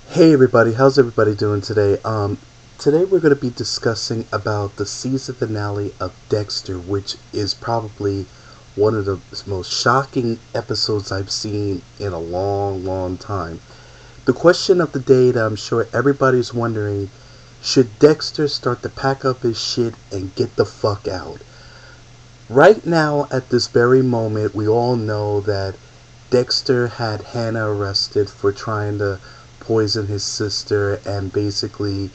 Hey everybody, how's everybody doing today? Today we're going to be discussing about the season finale of Dexter, which is probably one of the most shocking episodes I've seen in a long, long time. The question of the day that I'm sure everybody's wondering, should Dexter start to pack up his shit and get the fuck out? Right now, at this very moment, we all know that Dexter had Hanna arrested for trying to poison his sister, and basically,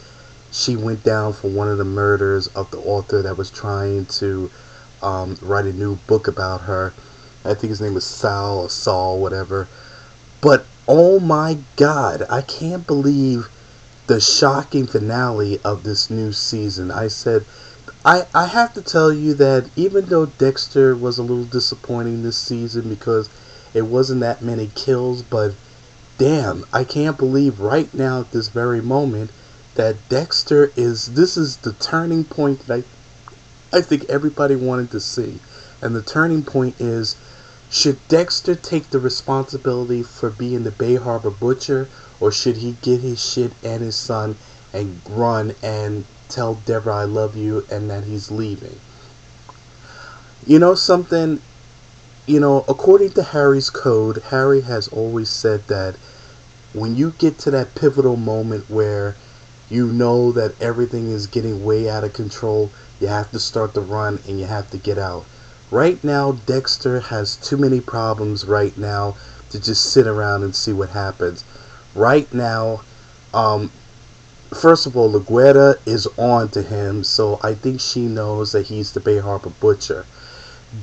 she went down for one of the murders of the author that was trying to write a new book about her. I think his name was Sal or Saul, whatever. But oh my god, I can't believe the shocking finale of this new season. I have to tell you that even though Dexter was a little disappointing this season because it wasn't that many kills, but damn, I can't believe right now at this very moment that this is the turning point that I think everybody wanted to see. And the turning point is, should Dexter take the responsibility for being the Bay Harbor Butcher, or should he get his shit and his son and run and tell Deborah I love you and that he's leaving? You know something? According to Harry's code, Harry has always said that when you get to that pivotal moment where you know that everything is getting way out of control, you have to start the run and you have to get out. Right now, Dexter has too many problems right now to just sit around and see what happens. Right now, um, first of all, LaGuerta is on to him, so I think she knows that he's the Bay Harbor Butcher.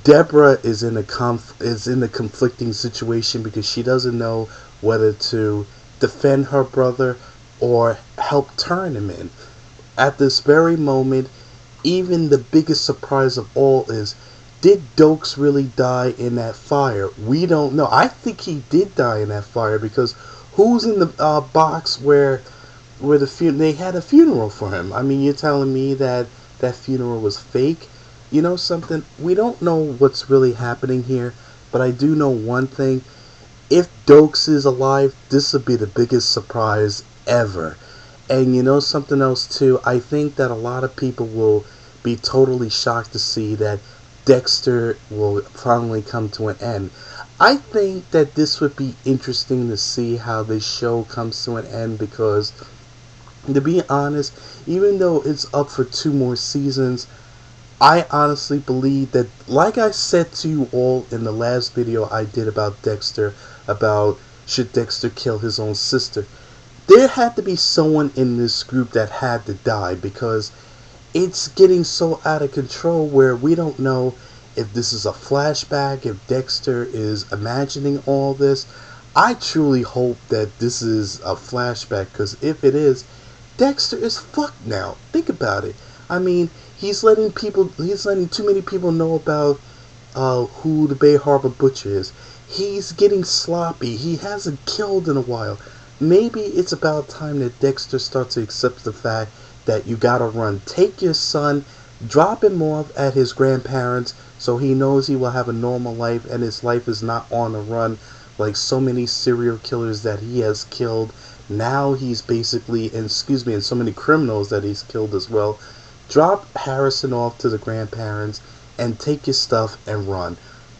Deborah is in a conflicting situation because she doesn't know whether to defend her brother or help turn him in. At this very moment, even the biggest surprise of all is, did DoakeS really die in that fire? We don't know. I think he did die in that fire because who's in the box where they had a funeral for him? I mean, you're telling me that that funeral was fake? You know something? We don't know what's really happening here, but I do know one thing. If DoakeS is alive, this would be the biggest surprise ever. And you know something else too? I think that a lot of people will be totally shocked to see that Dexter will finally come to an end. I think that this would be interesting to see how this show comes to an end because, to be honest, even though it's up for two more seasons, I honestly believe that, like I said to you all in the last video I did about Dexter, about should Dexter kill his own sister, there had to be someone in this group that had to die because it's getting so out of control where we don't know if this is a flashback, if Dexter is imagining all this. I truly hope that this is a flashback because if it is, Dexter is fucked now. Think about it. I mean, he's letting too many people know about who the Bay Harbor Butcher is. He's getting sloppy. He hasn't killed in a while. Maybe it's about time that Dexter starts to accept the fact that you gotta run. Take your son, drop him off at his grandparents so he knows he will have a normal life and his life is not on the run like so many serial killers that he has killed. Now he's basically, and so many criminals that he's killed as well. Drop Harrison off to the grandparents and take your stuff and run.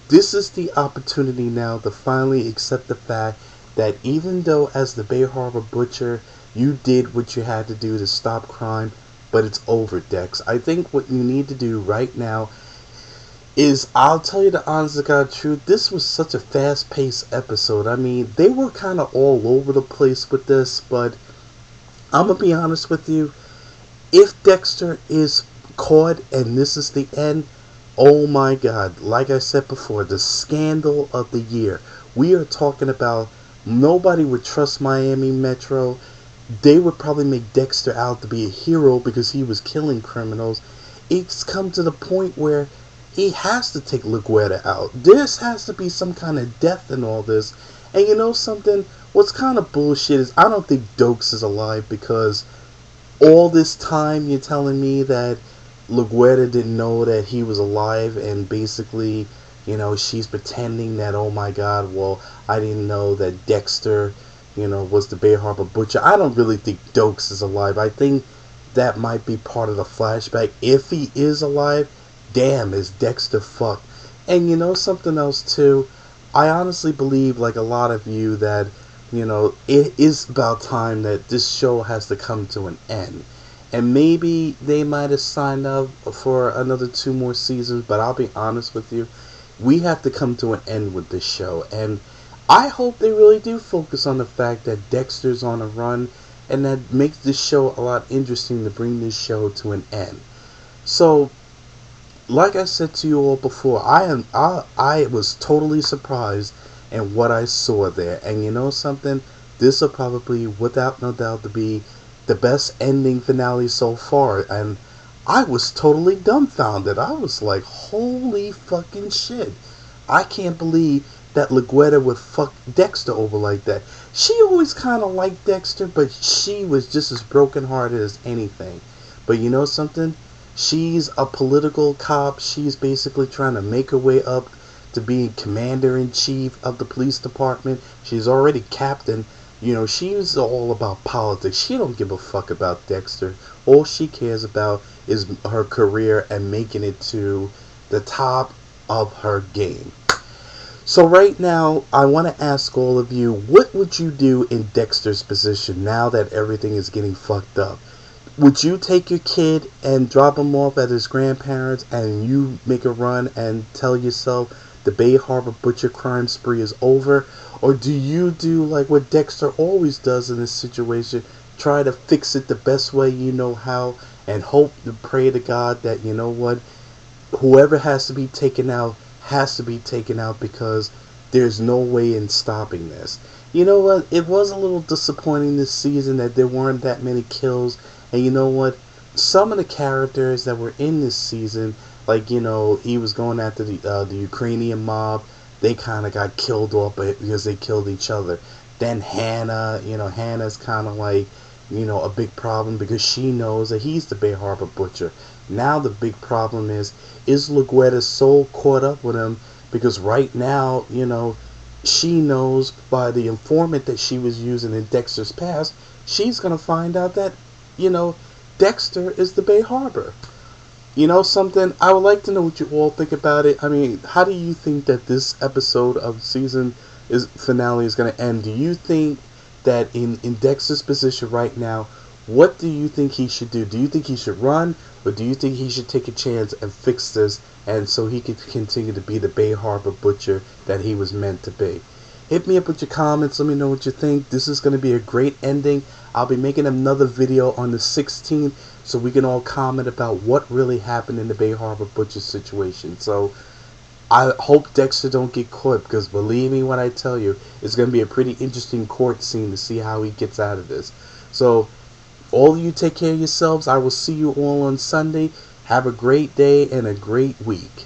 This is the opportunity now to finally accept the fact that even though as the Bay Harbor Butcher you did what you had to do to stop crime, but it's over, Dex. I think what you need to do right now is, I'll tell you the honest to God truth, this was such a fast paced episode. I mean, they were kind of all over the place with this, but I'm going to be honest with you. If Dexter is caught and this is the end, oh my god, like I said before, the scandal of the year. We are talking about nobody would trust Miami Metro. They would probably make Dexter out to be a hero because he was killing criminals. It's come to the point where he has to take LaGuerta out. There has to be some kind of death in all this. And you know something? What's kind of bullshit is I don't think DoakeS is alive because all this time you're telling me that LaGuerta didn't know that he was alive and basically, she's pretending that, oh my god, well, I didn't know that Dexter, was the Bay Harbor Butcher. I don't really think DoakeS is alive. I think that might be part of the flashback. If he is alive, damn, is Dexter fucked. And something else too, I honestly believe, like a lot of you, that it is about time that this show has to come to an end. And maybe they might have signed up for another 2 more seasons, but I'll be honest with you, we have to come to an end with this show. And I hope they really do focus on the fact that Dexter's on a run, and that makes this show a lot interesting to bring this show to an end. So, like I said to you all before, I was totally surprised in what I saw there. And something, this will probably, without no doubt, to be the best ending finale so far. And I was totally dumbfounded. I was like, holy fucking shit. I can't believe that LaGuerta would fuck Dexter over like that. She always kind of liked Dexter, but she was just as brokenhearted as anything. But something? She's a political cop. She's basically trying to make her way up to being commander-in-chief of the police department. She's already captain. She's all about politics. She don't give a fuck about Dexter. All she cares about is her career and making it to the top of her game. So right now, I want to ask all of you, what would you do in Dexter's position now that everything is getting fucked up? Would you take your kid and drop him off at his grandparents and you make a run and tell yourself the Bay Harbor Butcher crime spree is over? Or do you do like what Dexter always does in this situation, try to fix it the best way you know how, and hope and pray to God that, whoever has to be taken out has to be taken out, because there's no way in stopping this. You know what? It was a little disappointing this season that there weren't that many kills. And you know what? Some of the characters that were in this season, like, he was going after the Ukrainian mob, they kind of got killed off because they killed each other. Then Hanna, Hanna's kind of like, a big problem because she knows that he's the Bay Harbor Butcher. Now the big problem is LaGuerta so caught up with him because right now, she knows by the informant that she was using in Dexter's past, she's going to find out that, Dexter is the Bay Harbor. Something, I would like to know what you all think about it. I mean, how do you think that this episode of season finale is going to end? Do you think that in Dexter's position right now, what do you think he should do? Do you think he should run, or do you think he should take a chance and fix this, and so he could continue to be the Bay Harbor Butcher that he was meant to be? Hit me up with your comments. Let me know what you think. This is going to be a great ending. I'll be making another video on the 16th so we can all comment about what really happened in the Bay Harbor Butcher situation. So I hope Dexter don't get caught, because believe me when I tell you, it's going to be a pretty interesting court scene to see how he gets out of this. So all of you take care of yourselves. I will see you all on Sunday. Have a great day and a great week.